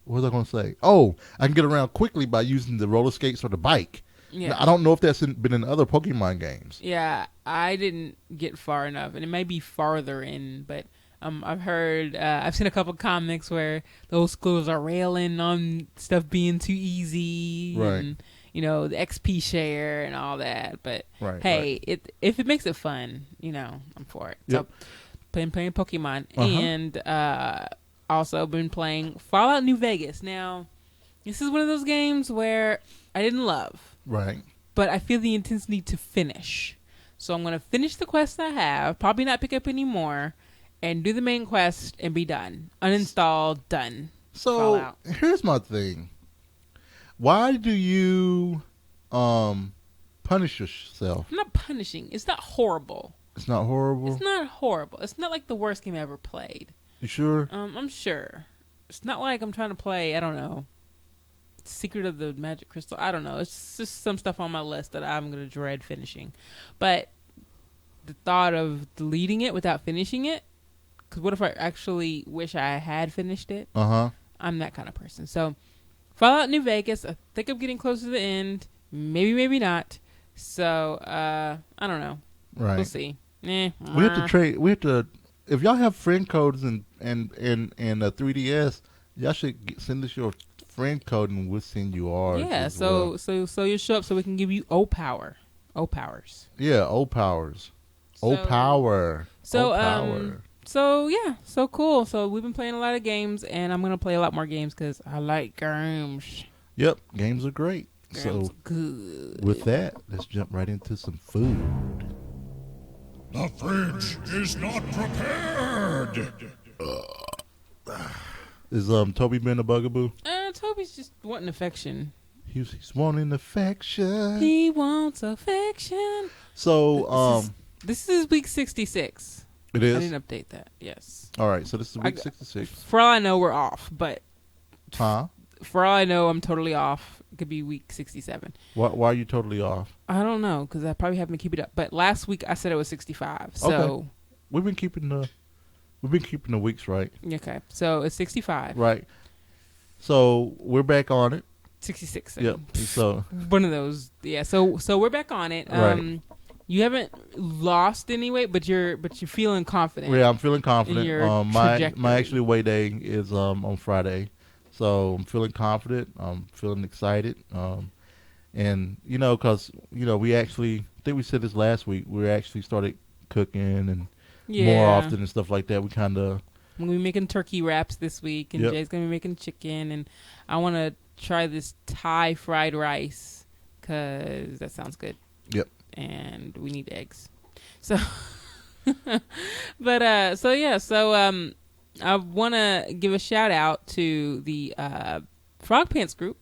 was I going to say? Oh, I can get around quickly by using the roller skates or the bike. Yeah. Now, I don't know if that's been in other Pokemon games. Yeah, I didn't get far enough, and it may be farther in, but I've heard, I've seen a couple comics where those schools are railing on stuff being too easy, right? And, the XP share and all that. But right. If it makes it fun, I'm for it. Yep. So playing Pokemon, and also been playing Fallout New Vegas. Now, this is one of those games where I didn't love. Right. but I feel the intensity to finish. So I'm going to finish the quest I have, probably not pick up any more, and do the main quest and be done. Uninstall, done. So Fallout. here's my thing. Why do you punish yourself? I'm not punishing. It's not horrible. It's not horrible? It's not horrible. It's not like the worst game I ever played. You sure? I'm sure. It's not like I'm trying to play, I don't know, Secret of the Magic Crystal. I don't know. It's just some stuff on my list that I'm going to dread finishing. But the thought of deleting it without finishing it, because what if I actually wish I had finished it? I'm that kind of person. So, Fallout New Vegas, I think I'm getting close to the end. Maybe, maybe not. So, I don't know. Right. We'll see. We have to trade. We have to. If y'all have friend codes and 3DS, y'all should send us your friend code and we'll send you ours. Yeah. So you show up so we can give you O power. O powers. Yeah. O powers. O power. So O power. So yeah. So cool. So we've been playing a lot of games, and I'm gonna play a lot more games because I like games. Yep. Games are great. Games So good. with that, let's jump right into some food. The fridge is not prepared. Is Toby been a bugaboo? Toby's just wanting affection. He's wanting affection. He wants affection. So this is week 66. it is. I didn't update that. Yes. All right. So this is week 66. For all I know, we're off. But Huh? for all I know, I'm totally off. It could be week 67. Why are you totally off? I don't know because I probably haven't been keeping it up. But last week I said it was 65. So Okay. We've been keeping the weeks right. okay. So it's 65. Right. So we're back on it. 66. Yep. So One of those. Yeah. So we're back on it. Right. You haven't lost any weight, but you're feeling confident. yeah, I'm feeling confident. your My trajectory. actually weigh day is on Friday, so I'm feeling confident. I'm feeling excited. And because we actually, I think we said this last week. We actually started cooking and more often and stuff like that. We kind of. I'm gonna be making turkey wraps this week, and Yep. Jay's gonna be making chicken, and I want to try this Thai fried rice because that sounds good. Yep. And we need eggs. So, but so yeah, so I want to give a shout out to the Frogpants group.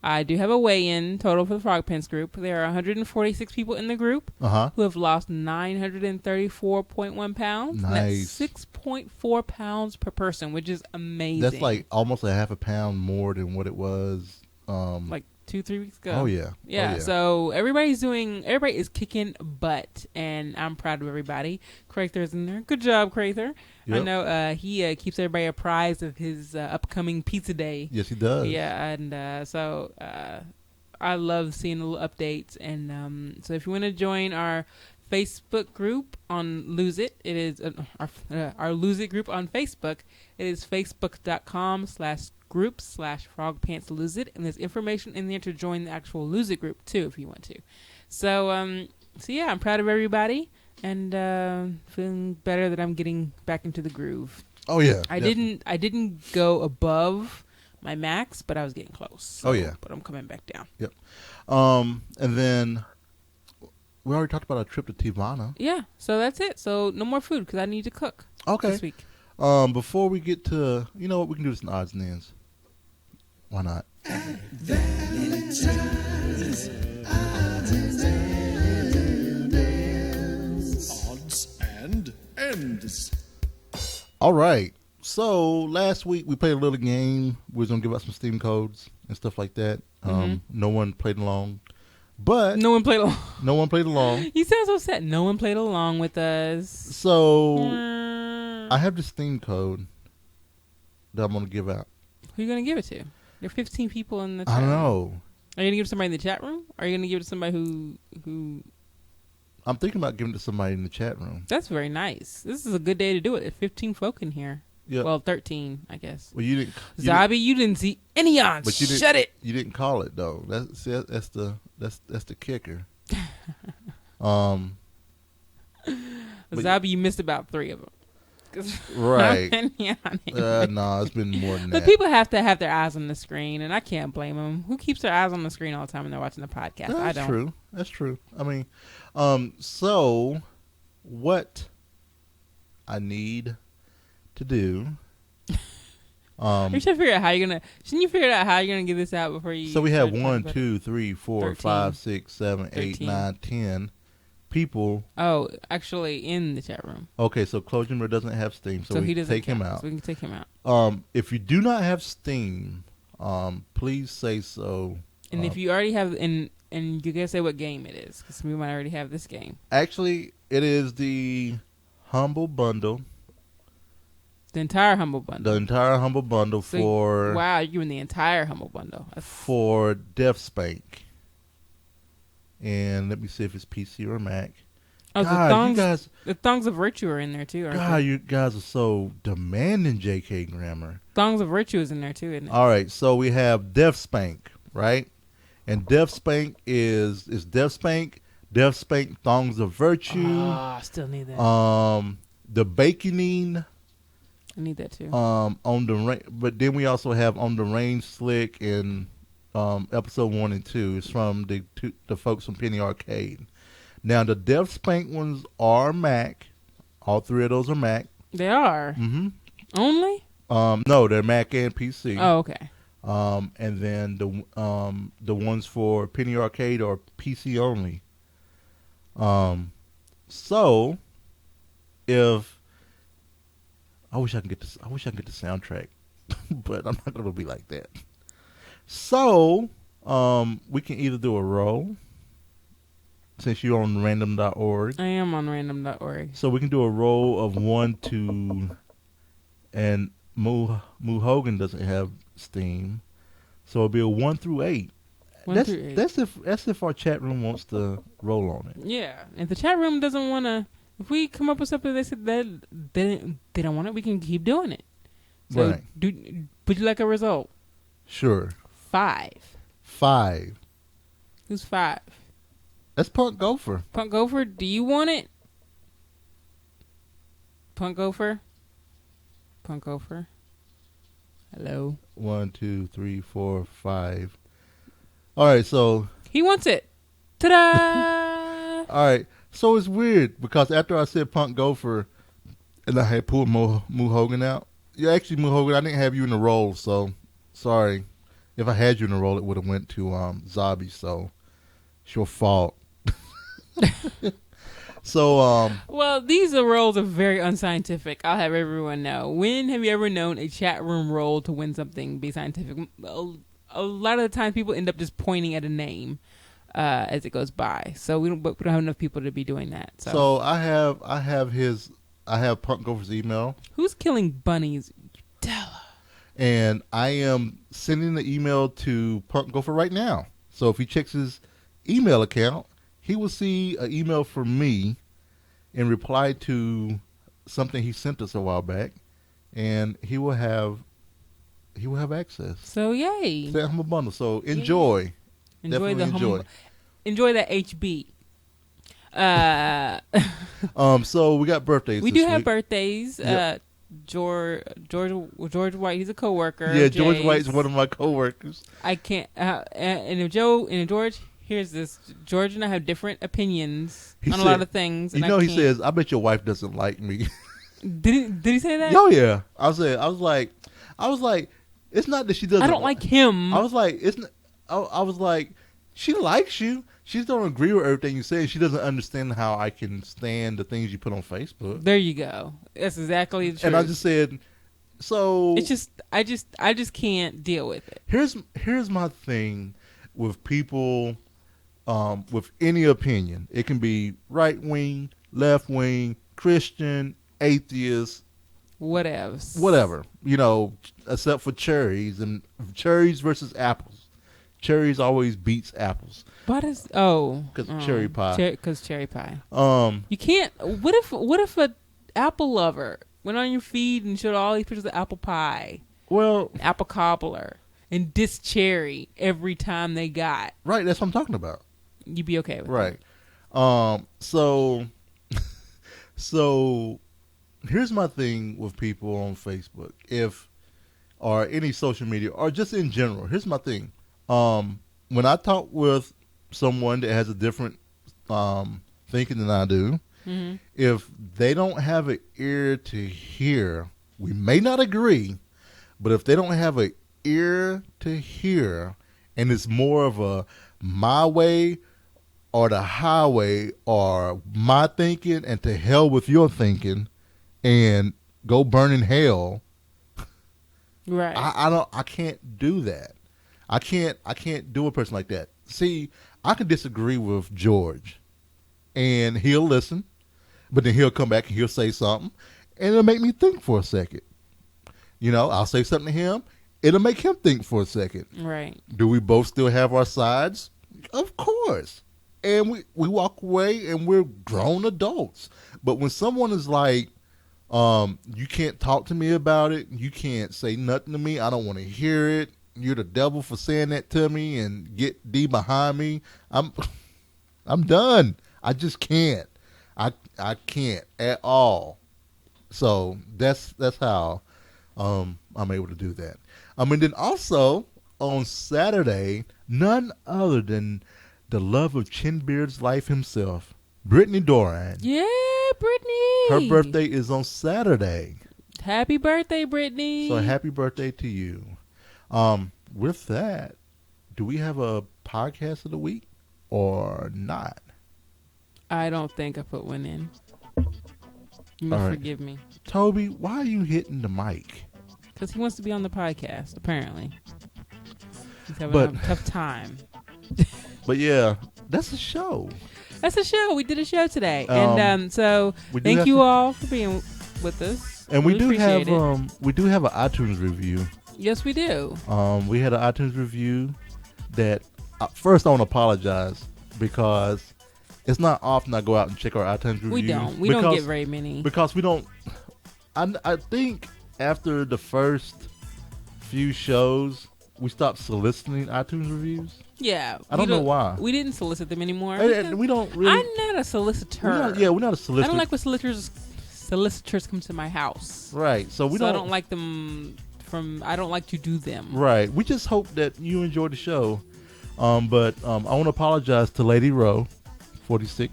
I do have a weigh-in total for the Frogpants group. There are 146 people in the group who have lost 934.1 pounds. Nice. That's 6.4 pounds per person, which is amazing. That's like almost a half a pound more than what it was. Like 2-3 weeks ago. Oh yeah. Yeah, so everybody is kicking butt, and I'm proud of everybody. Crather's in there. Good job, Crather. Yep. I know he keeps everybody apprised of his upcoming pizza day. Yes, he does. Yeah, and so I love seeing the little updates. And so if you want to join our Facebook group on Lose It, it is our Lose It group on Facebook. It is facebook.com/groups/frogpantslose it, and there's information in there to join the actual Lose It group too if you want to. So yeah, I'm proud of everybody and feeling better that I'm getting back into the groove. Oh yeah. I didn't go above my max, but I was getting close. So, Oh, yeah. But I'm coming back down. Yep. And then we already talked about our trip to Tivana. Yeah, so that's it. So no more food because I need to cook Okay. this week. Before we get to, you know what, we can do this in odds and ends. Why not? Odds and ends. All right. So last week we played a little game. We was gonna give out some Steam codes and stuff like that. No one played along, but No one played along. no one played along. You sound so sad. No one played along with us. So Mm. I have this Steam code that I'm gonna give out. Who are you going to give it to? There are 15 people in the chat I don't room. know. Are you going to give it to somebody in the chat room? Or are you going to give it to somebody who... I'm thinking about giving it to somebody in the chat room. That's very nice. This is a good day to do it. There's 15 folk in here. Yeah. Well, 13, I guess. Well, you didn't. Zabi, you didn't see any odds. But you didn't, Shut it. You didn't call it though. That's the kicker. But- Zabi, you missed about 3 of them. 'Cause Right. my opinion on it. No, it's been more than But that. people have to have their eyes on the screen, and I can't blame them. Who keeps their eyes on the screen all the time when they're watching the podcast? I That's don't. true. That's true. I mean, so what I need to do. You're trying to figure out how you're gonna. Shouldn't you figure out how you're gonna get this out before you? So we have start 1, talking 2, 3, 4, 13. 5, 6, 7, 8, 13. 9, 10 people. Oh, actually, in the chat room. Okay, so Clojumber doesn't have Steam, so we he can doesn't take him count, out. So we can take him out. If you do not have Steam, please say so. And if you already have, and you gotta say what game it is, because we might already have this game. Actually, it is the Humble Bundle. The entire Humble Bundle. The entire Humble Bundle So, for wow, you're giving the entire Humble Bundle. for Death Spank. And let me see if it's PC or Mac. Oh, God, the Thongs of Virtue are in there too, aren't God, they? you guys are so demanding, JK Grammar. Thongs of Virtue is in there too, isn't it? All right, so we have Death Spank, right? And Death Spank is Death Spank, Thongs of Virtue. I still need that. The Baconing. I need that too. On the but then we also have On the Range Slick in episode 1 and 2. It's from the folks from Penny Arcade. Now the Death Spank ones are Mac. All three of those are Mac. They are. Mm-hmm. Only? No, they're Mac and PC. Oh, okay. And then the ones for Penny Arcade are PC only. So if I wish I can get this. I wish I can get the soundtrack, but I'm not gonna be like that. So, we can either do a roll, since you're on random.org. I am on random.org. So we can do a roll of 1, 2, and Moo Hogan doesn't have Steam, so it'll be a 1 through 8. 1 through 8. That's if our chat room wants to roll on it. Yeah. If the chat room doesn't want to, if we come up with something they said that they don't want it, we can keep doing it. So Right. Would you like a result? Sure. 5. 5. Who's 5? That's Punk Gopher. Punk Gopher, do you want it? Punk Gopher? Punk Gopher? Hello? 1, 2, 3, 4, 5. All right, so He wants it. Ta-da! all right, so it's weird because after I said Punk Gopher, and I had pulled Moo Hogan out. Yeah, actually, Moo Hogan, I didn't have you in the role, so sorry. If I had you in the role, it would have went to Zabi. So it's your fault. So Well, these roles are very unscientific. I'll have everyone know. When have you ever known a chat room role to win something be scientific? A lot of the time, people end up just pointing at a name as it goes by. So we don't have enough people to be doing that. So I have Punk Gopher's email, Who's killing bunnies? Della. and I am sending the email to Punk Gopher right now. So if he checks his email account, he will see an email from me in reply to something he sent us a while back, and he will have access So yay! to that Humble Bundle. So enjoy. Enjoy Definitely enjoy. Enjoy that HB. So we got birthdays. We this do have week. birthdays. Yep. George White, he's a coworker. Yeah, George Jay's. White's one of my coworkers. I can't. And if George, here's this. George and I have different opinions He on said- a lot of things. You And know, I he can't- says, "I bet your wife doesn't like me." Did he say that? Oh yeah, I was like, it's not that she doesn't. I don't like him. I was like, it's not. I was like, she likes you. She just don't agree with everything you say. She doesn't understand how I can stand the things you put on Facebook. There you go. That's exactly the truth. And I just said, so it's just I just can't deal with it. here's my thing with people with any opinion. It can be right wing, left wing, Christian, atheist, whatever, except for cherries and cherries versus apples. Cherries always beats apples. What is 'Cause cherry pie. Because cherry pie. Um, You can't. What if a apple lover went on your feed and showed all these pictures of apple pie, well, and apple cobbler, and diss cherry every time they got? right. That's what I'm talking about. You'd be okay with Right. that. So here's my thing with people on Facebook, if or any social media or just in general. Here's my thing. When I talk with someone that has a different thinking than I do, if they don't have an ear to hear, we may not agree, but if they don't have an ear to hear, and it's more of a my way or the highway or my thinking and to hell with your thinking and go burn in hell. Right. I can't do that. I can't do a person like that. See, I can disagree with George and he'll listen, but then he'll come back and he'll say something and it'll make me think for a second. You know, I'll say something to him, it'll make him think for a second. Right. Do we both still have our sides? Of course. And we walk away and we're grown adults. But when someone is like, you can't talk to me about it, you can't say nothing to me, I don't want to hear it, you're the devil for saying that to me and get D behind me, I'm done. I just can't. I can't at all. So that's how I'm able to do that. And then also on Saturday, none other than the love of Chinbeard's life himself, Brittany Doran. Yeah, Brittany. Her birthday is on Saturday. Happy birthday, Brittany. So happy birthday to you. With that, do we have a podcast of the week or not? I don't think I put one in. You All must right. forgive me. Toby, why are you hitting the mic? Because he wants to be on the podcast, apparently. He's having But- a tough time. But yeah, that's a show. That's a show. We did a show today. Um, And so we do thank have you to- all for being with us. And we Really do have appreciate it. we do have an iTunes review. Yes, we do. We had an iTunes review that first I want to apologize because it's not often I go out and check our iTunes review. We don't. We don't get very many. Because we don't. I think after the first few shows, we stopped soliciting iTunes reviews. Yeah. I don't know why. We didn't solicit them anymore. And we don't really. I'm not a solicitor. We're not a solicitor. I don't like when solicitors come to my house. Right. So we I don't. don't like them I don't like to do them. Right. We just hope that you enjoy the show. But I want to apologize to Lady Rowe, 46.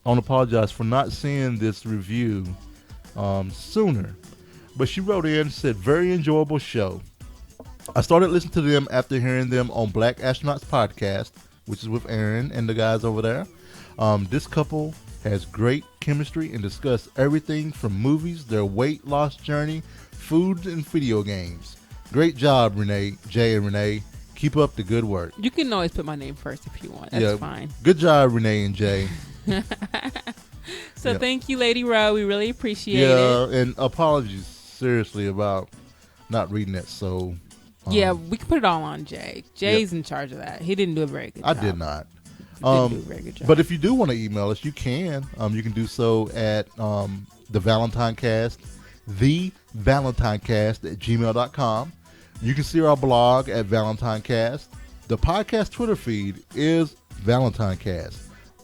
I want to apologize for not seeing this review sooner. But she wrote in and said, very enjoyable show. I started listening to them after hearing them on Black Astronauts podcast, which is with Aaron and the guys over there. This couple has great chemistry and discuss everything from movies, their weight loss journey, food, and video games. Great job, Renee, Jay, and Renee. Keep up the good work. You can always put my name first if you want. That's fine. Good job, Renee and Jay. So Yeah. thank you, Lady Rowe. We really appreciate Yeah, it. and apologies seriously about not reading that. So Yeah, we can put it all on Jay. Jay's in charge of that. He didn't do a very good I job. did not. Didn't do a very good job. But if you do want to email us, you can. You can do so at the ValentineCast, thevalentinecast@gmail.com. You can see our blog at ValentineCast. The podcast Twitter feed is ValentineCast.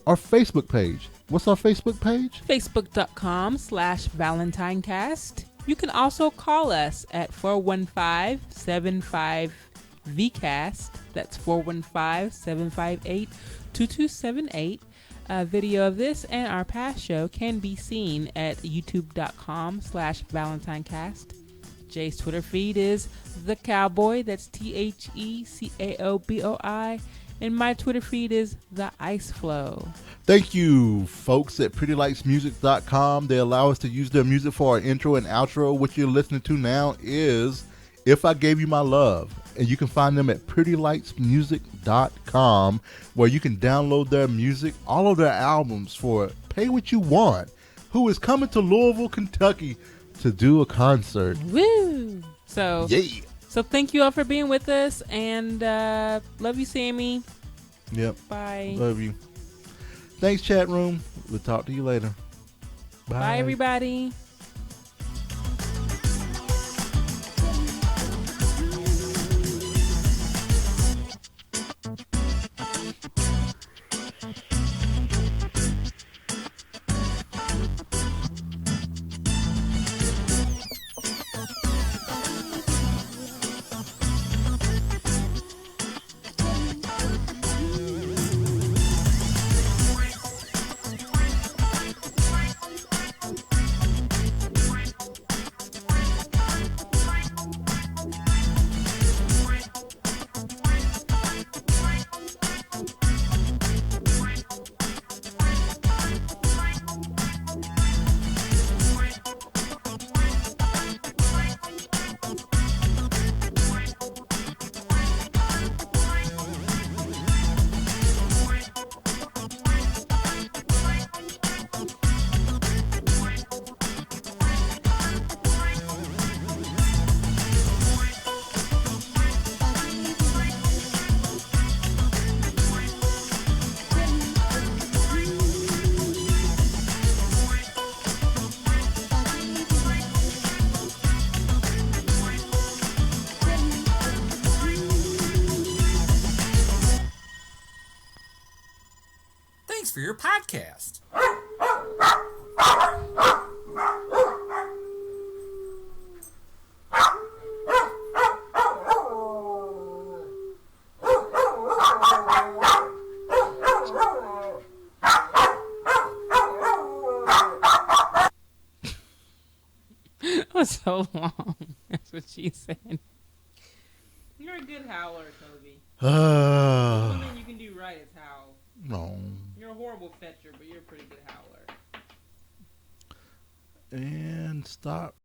Our Facebook page. What's our Facebook page? Facebook.com/ValentineCast. You can also call us at 415-75-VCAST. That's 415-758-2278. A video of this and our past show can be seen at youtube.com/ValentineCast. Jay's Twitter feed is The Cowboy. That's TheCaoboi. And my Twitter feed is The Ice Flow. Thank you, folks at PrettyLightsMusic.com. They allow us to use their music for our intro and outro. What you're listening to now is If I Gave You My Love. And you can find them at PrettyLightsMusic.com, where you can download their music, all of their albums for pay what you want. Who is coming to Louisville, Kentucky to do a concert. Woo! So thank you all for being with us, and love you, Sammie. Yep. Bye. Love you. Thanks, chat room. We'll talk to you later. Bye, everybody. for your podcast. That was so long. That's what she said. You're a good howler, Toby. One thing you can do right is howl. No. You're a horrible fetcher, but you're a pretty good howler. And stop